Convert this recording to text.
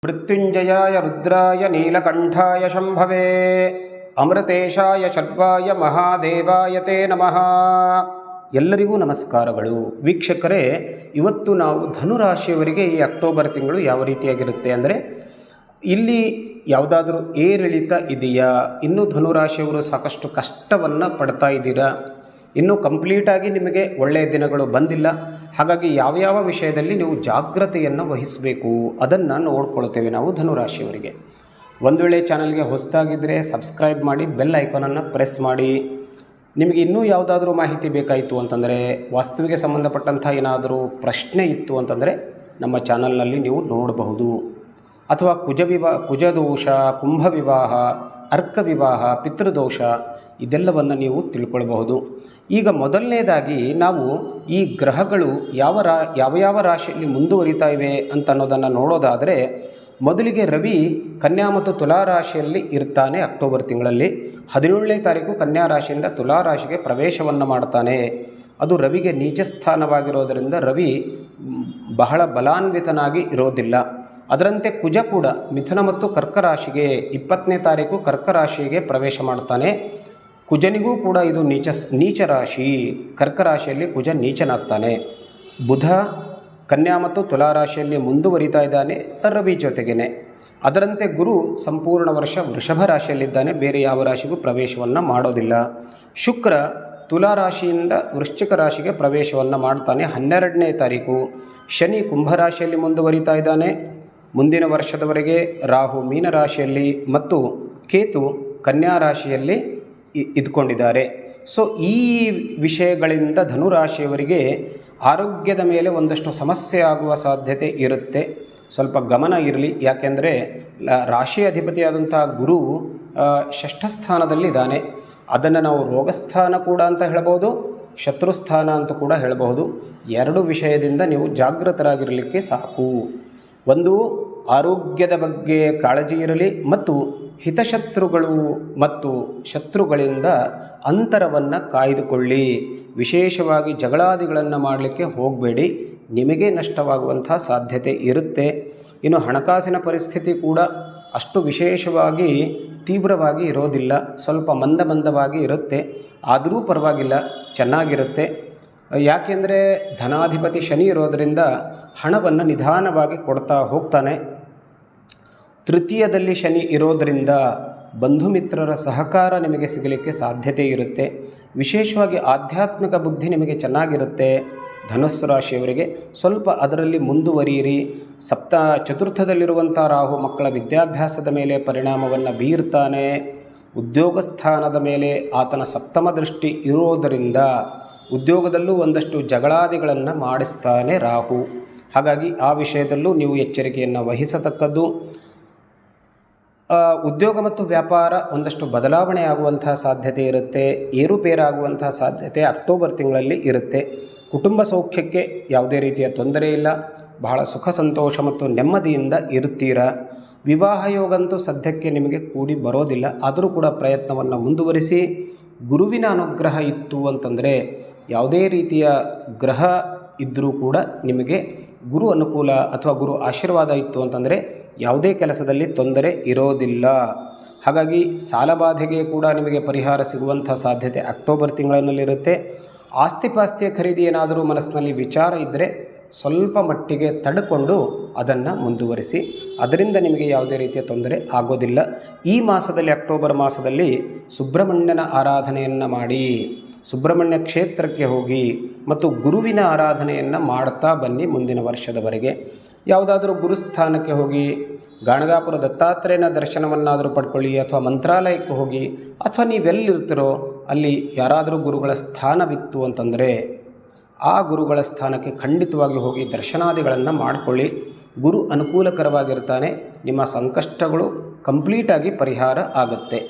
ಮೃತ್ಯುಂಜಯಾಯ ರುದ್ರಾಯ ನೀಲಕಂಠಾಯ ಶಂಭವೇ ಅಮೃತೇಶಾಯ ಶರ್ವಾಯ ಮಹಾದೇವಾಯ ತೇ ನಮಃ. ಎಲ್ಲರಿಗೂ ನಮಸ್ಕಾರಗಳು. ವೀಕ್ಷಕರೇ, ಇವತ್ತು ನಾವು ಧನುರಾಶಿಯವರಿಗೆ ಈ ಅಕ್ಟೋಬರ್ ತಿಂಗಳು ಯಾವ ರೀತಿಯಾಗಿರುತ್ತೆ ಅಂದರೆ, ಇಲ್ಲಿ ಯಾವುದಾದ್ರೂ ಏರಿಳಿತ ಇದೆಯಾ, ಇನ್ನೂ ಧನುರಾಶಿಯವರು ಸಾಕಷ್ಟು ಕಷ್ಟವನ್ನು ಪಡ್ತಾ ಇದ್ದೀರಾ, ಇನ್ನೂ ಕಂಪ್ಲೀಟಾಗಿ ನಿಮಗೆ ಒಳ್ಳೆಯ ದಿನಗಳು ಬಂದಿಲ್ಲ, ಹಾಗಾಗಿ ಯಾವ ವಿಷಯದಲ್ಲಿ ನೀವು ಜಾಗ್ರತೆಯನ್ನು ವಹಿಸಬೇಕು ಅದನ್ನು ನೋಡ್ಕೊಳ್ತೇವೆ ನಾವು ಧನುರಾಶಿಯವರಿಗೆ. ಒಂದು ವೇಳೆ ಚಾನಲ್ಗೆ ಹೊಸದಾಗಿದ್ದರೆ ಸಬ್ಸ್ಕ್ರೈಬ್ ಮಾಡಿ, ಬೆಲ್ ಐಕಾನನ್ನು ಪ್ರೆಸ್ ಮಾಡಿ. ನಿಮಗೆ ಇನ್ನೂ ಯಾವುದಾದ್ರೂ ಮಾಹಿತಿ ಬೇಕಾಯಿತು ಅಂತಂದರೆ, ವಾಸ್ತುವಿಗೆ ಸಂಬಂಧಪಟ್ಟಂಥ ಏನಾದರೂ ಪ್ರಶ್ನೆ ಇತ್ತು ಅಂತಂದರೆ ನಮ್ಮ ಚಾನಲ್ನಲ್ಲಿ ನೀವು ನೋಡಬಹುದು. ಅಥವಾ ಕುಜದೋಷ, ಕುಂಭ ವಿವಾಹ, ಅರ್ಕ ವಿವಾಹ, ಪಿತೃದೋಷ ಇದೆಲ್ಲವನ್ನು ನೀವು ತಿಳ್ಕೊಳ್ಬಹುದು. ಈಗ ಮೊದಲನೇದಾಗಿ ನಾವು ಈ ಗ್ರಹಗಳು ಯಾವ ರಾಶಿಯಲ್ಲಿ ಮುಂದುವರಿತಾ ಇವೆ ಅಂತ ಅನ್ನೋದನ್ನು ನೋಡೋದಾದರೆ, ಮೊದಲಿಗೆ ರವಿ ಕನ್ಯಾ ಮತ್ತು ತುಲಾ ರಾಶಿಯಲ್ಲಿ ಇರ್ತಾನೆ. ಅಕ್ಟೋಬರ್ ತಿಂಗಳಲ್ಲಿ 17ನೇ ತಾರೀಕು ಕನ್ಯಾ ರಾಶಿಯಿಂದ ತುಲಾ ರಾಶಿಗೆ ಪ್ರವೇಶವನ್ನು ಮಾಡ್ತಾನೆ. ಅದು ರವಿಗೆ ನೀಚ ಸ್ಥಾನವಾಗಿರೋದರಿಂದ ರವಿ ಬಹಳ ಬಲಾನ್ವಿತನಾಗಿ ಇರೋದಿಲ್ಲ. ಅದರಂತೆ ಕುಜ ಕೂಡ ಮಿಥುನ ಮತ್ತು ಕರ್ಕ ರಾಶಿಗೆ 20ನೇ ತಾರೀಕು ಕರ್ಕ ರಾಶಿಗೆ ಪ್ರವೇಶ ಮಾಡ್ತಾನೆ. ಕುಜನಿಗೂ ಕೂಡ ಇದು ನೀಚ ರಾಶಿ, ಕರ್ಕ ರಾಶಿಯಲ್ಲಿ ಕುಜ ನೀಚನಾಗ್ತಾನೆ. ಬುಧ ಕನ್ಯಾ ಮತ್ತು ತುಲಾ ರಾಶಿಯಲ್ಲಿ ಮುಂದುವರಿತಾ ಇದ್ದಾನೆ ರವಿ ಜೊತೆಗೇನೆ. ಅದರಂತೆ ಗುರು ಸಂಪೂರ್ಣ ವರ್ಷ ವೃಷಭ ರಾಶಿಯಲ್ಲಿದ್ದಾನೆ, ಬೇರೆ ಯಾವ ರಾಶಿಗೂ ಪ್ರವೇಶವನ್ನು ಮಾಡೋದಿಲ್ಲ. ಶುಕ್ರ ತುಲಾ ರಾಶಿಯಿಂದ ವೃಶ್ಚಿಕ ರಾಶಿಗೆ ಪ್ರವೇಶವನ್ನು ಮಾಡ್ತಾನೆ 12ನೇ ತಾರೀಕು. ಶನಿ ಕುಂಭರಾಶಿಯಲ್ಲಿ ಮುಂದುವರಿತಾ ಇದ್ದಾನೆ ಮುಂದಿನ ವರ್ಷದವರೆಗೆ. ರಾಹು ಮೀನರಾಶಿಯಲ್ಲಿ ಮತ್ತು ಕೇತು ಕನ್ಯಾ ರಾಶಿಯಲ್ಲಿ ಇದ್ಕೊಂಡಿದ್ದಾರೆ. ಸೊ ಈ ವಿಷಯಗಳಿಂದ ಧನುರಾಶಿಯವರಿಗೆ ಆರೋಗ್ಯದ ಮೇಲೆ ಒಂದಷ್ಟು ಸಮಸ್ಯೆ ಆಗುವ ಸಾಧ್ಯತೆ ಇರುತ್ತೆ. ಸ್ವಲ್ಪ ಗಮನ ಇರಲಿ. ಯಾಕೆಂದರೆ ರಾಶಿ ಅಧಿಪತಿಯಾದಂಥ ಗುರು ಷಷ್ಠಸ್ಥಾನದಲ್ಲಿದ್ದಾನೆ. ಅದನ್ನು ನಾವು ರೋಗಸ್ಥಾನ ಕೂಡ ಅಂತ ಹೇಳ್ಬೋದು, ಶತ್ರುಸ್ಥಾನ ಅಂತ ಕೂಡ ಹೇಳಬಹುದು. ಎರಡು ವಿಷಯದಿಂದ ನೀವು ಜಾಗೃತರಾಗಿರಲಿಕ್ಕೆ ಸಾಕು. ಒಂದು, ಆರೋಗ್ಯದ ಬಗ್ಗೆ ಕಾಳಜಿ ಇರಲಿ, ಮತ್ತು ಹಿತಶತ್ರುಗಳು ಮತ್ತು ಶತ್ರುಗಳಿಂದ ಅಂತರವನ್ನು ಕಾಯ್ದುಕೊಳ್ಳಿ. ವಿಶೇಷವಾಗಿ ಜಗಳಾದಿಗಳನ್ನು ಮಾಡಲಿಕ್ಕೆ ಹೋಗಬೇಡಿ, ನಿಮಗೆ ನಷ್ಟವಾಗುವಂಥ ಸಾಧ್ಯತೆ ಇರುತ್ತೆ. ಇನ್ನು ಹಣಕಾಸಿನ ಪರಿಸ್ಥಿತಿ ಕೂಡ ಅಷ್ಟು ವಿಶೇಷವಾಗಿ ತೀವ್ರವಾಗಿ ಇರೋದಿಲ್ಲ, ಸ್ವಲ್ಪ ಮಂದವಾಗಿ ಇರುತ್ತೆ. ಆದರೂ ಪರವಾಗಿಲ್ಲ, ಚೆನ್ನಾಗಿರುತ್ತೆ. ಯಾಕೆಂದರೆ ಧನಾಧಿಪತಿ ಶನಿ ಇರೋದರಿಂದ ಹಣವನ್ನು ನಿಧಾನವಾಗಿ ಕೊಡ್ತಾ ಹೋಗ್ತಾನೆ. ತೃತೀಯದಲ್ಲಿ ಶನಿ ಇರೋದರಿಂದ ಬಂಧು ಮಿತ್ರರ ಸಹಕಾರ ನಿಮಗೆ ಸಿಗಲಿಕ್ಕೆ ಸಾಧ್ಯತೆ ಇರುತ್ತೆ. ವಿಶೇಷವಾಗಿ ಆಧ್ಯಾತ್ಮಿಕ ಬುದ್ಧಿ ನಿಮಗೆ ಚೆನ್ನಾಗಿರುತ್ತೆ. ಧನುಸ್ಸು ರಾಶಿಯವರಿಗೆ ಸ್ವಲ್ಪ ಅದರಲ್ಲಿ ಮುಂದುವರಿಯಿರಿ. ಚತುರ್ಥದಲ್ಲಿರುವಂಥ ರಾಹು ಮಕ್ಕಳ ವಿದ್ಯಾಭ್ಯಾಸದ ಮೇಲೆ ಪರಿಣಾಮವನ್ನು ಬೀರ್ತಾನೆ. ಉದ್ಯೋಗ ಸ್ಥಾನದ ಮೇಲೆ ಆತನ ಸಪ್ತಮ ದೃಷ್ಟಿ ಇರೋದರಿಂದ ಉದ್ಯೋಗದಲ್ಲೂ ಒಂದಷ್ಟು ಜಗಳಾದಿಗಳನ್ನು ಮಾಡಿಸ್ತಾನೆ ರಾಹು. ಹಾಗಾಗಿ ಆ ವಿಷಯದಲ್ಲೂ ನೀವು ಎಚ್ಚರಿಕೆಯನ್ನು ವಹಿಸತಕ್ಕದ್ದು. ಉದ್ಯೋಗ ಮತ್ತು ವ್ಯಾಪಾರ ಒಂದಷ್ಟು ಬದಲಾವಣೆ ಆಗುವಂಥ ಸಾಧ್ಯತೆ ಇರುತ್ತೆ, ಏರುಪೇರಾಗುವಂಥ ಸಾಧ್ಯತೆ ಅಕ್ಟೋಬರ್ ತಿಂಗಳಲ್ಲಿ ಇರುತ್ತೆ. ಕುಟುಂಬ ಸೌಖ್ಯಕ್ಕೆ ಯಾವುದೇ ರೀತಿಯ ತೊಂದರೆ ಇಲ್ಲ, ಬಹಳ ಸುಖ ಸಂತೋಷ ಮತ್ತು ನೆಮ್ಮದಿಯಿಂದ ಇರುತ್ತೀರಾ. ವಿವಾಹ ಯೋಗಂತೂ ಸದ್ಯಕ್ಕೆ ನಿಮಗೆ ಕೂಡಿ ಬರೋದಿಲ್ಲ, ಆದರೂ ಕೂಡ ಪ್ರಯತ್ನವನ್ನು ಮುಂದುವರಿಸಿ. ಗುರುವಿನ ಅನುಗ್ರಹ ಇತ್ತು ಅಂತಂದರೆ, ಯಾವುದೇ ರೀತಿಯ ಗ್ರಹ ಇದ್ದರೂ ಕೂಡ ನಿಮಗೆ ಗುರು ಅನುಕೂಲ ಅಥವಾ ಗುರು ಆಶೀರ್ವಾದ ಇತ್ತು ಅಂತಂದರೆ ಯಾವುದೇ ಕೆಲಸದಲ್ಲಿ ತೊಂದರೆ ಇರೋದಿಲ್ಲ. ಹಾಗಾಗಿ ಸಾಲಬಾಧೆಗೆ ಕೂಡ ನಿಮಗೆ ಪರಿಹಾರ ಸಿಗುವಂಥ ಸಾಧ್ಯತೆ ಅಕ್ಟೋಬರ್ ತಿಂಗಳಿನಲ್ಲಿರುತ್ತೆ. ಆಸ್ತಿಪಾಸ್ತಿಯ ಖರೀದಿ ಏನಾದರೂ ಮನಸ್ಸಿನಲ್ಲಿ ವಿಚಾರ ಇದ್ದರೆ ಸ್ವಲ್ಪ ಮಟ್ಟಿಗೆ ತಡೆಕೊಂಡು ಅದನ್ನು ಮುಂದುವರಿಸಿ, ಅದರಿಂದ ನಿಮಗೆ ಯಾವುದೇ ರೀತಿಯ ತೊಂದರೆ ಆಗೋದಿಲ್ಲ. ಈ ಮಾಸದಲ್ಲಿ, ಅಕ್ಟೋಬರ್ ಮಾಸದಲ್ಲಿ ಸುಬ್ರಹ್ಮಣ್ಯನ ಆರಾಧನೆಯನ್ನು ಮಾಡಿ, ಸುಬ್ರಹ್ಮಣ್ಯ ಕ್ಷೇತ್ರಕ್ಕೆ ಹೋಗಿ ಮತ್ತು ಗುರುವಿನ ಆರಾಧನೆಯನ್ನು ಮಾಡ್ತಾ ಬನ್ನಿ ಮುಂದಿನ ವರ್ಷದವರೆಗೆ. ಯಾವುದಾದ್ರೂ ಗುರುಸ್ಥಾನಕ್ಕೆ ಹೋಗಿ ಗಾಣಗಾಪುರ ದತ್ತಾತ್ರೇಯನ ದರ್ಶನವನ್ನಾದರೂ ಪಡ್ಕೊಳ್ಳಿ, ಅಥವಾ ಮಂತ್ರಾಲಯಕ್ಕೆ ಹೋಗಿ, ಅಥವಾ ನೀವೆಲ್ಲಿರ್ತೀರೋ ಅಲ್ಲಿ ಯಾರಾದರೂ ಗುರುಗಳ ಸ್ಥಾನವಿತ್ತು ಅಂತಂದರೆ ಆ ಗುರುಗಳ ಸ್ಥಾನಕ್ಕೆ ಖಂಡಿತವಾಗಿ ಹೋಗಿ ದರ್ಶನಾದಿಗಳನ್ನು ಮಾಡಿಕೊಳ್ಳಿ. ಗುರು ಅನುಕೂಲಕರವಾಗಿರ್ತಾನೆ, ನಿಮ್ಮ ಸಂಕಷ್ಟಗಳು ಕಂಪ್ಲೀಟಾಗಿ ಪರಿಹಾರ ಆಗುತ್ತೆ.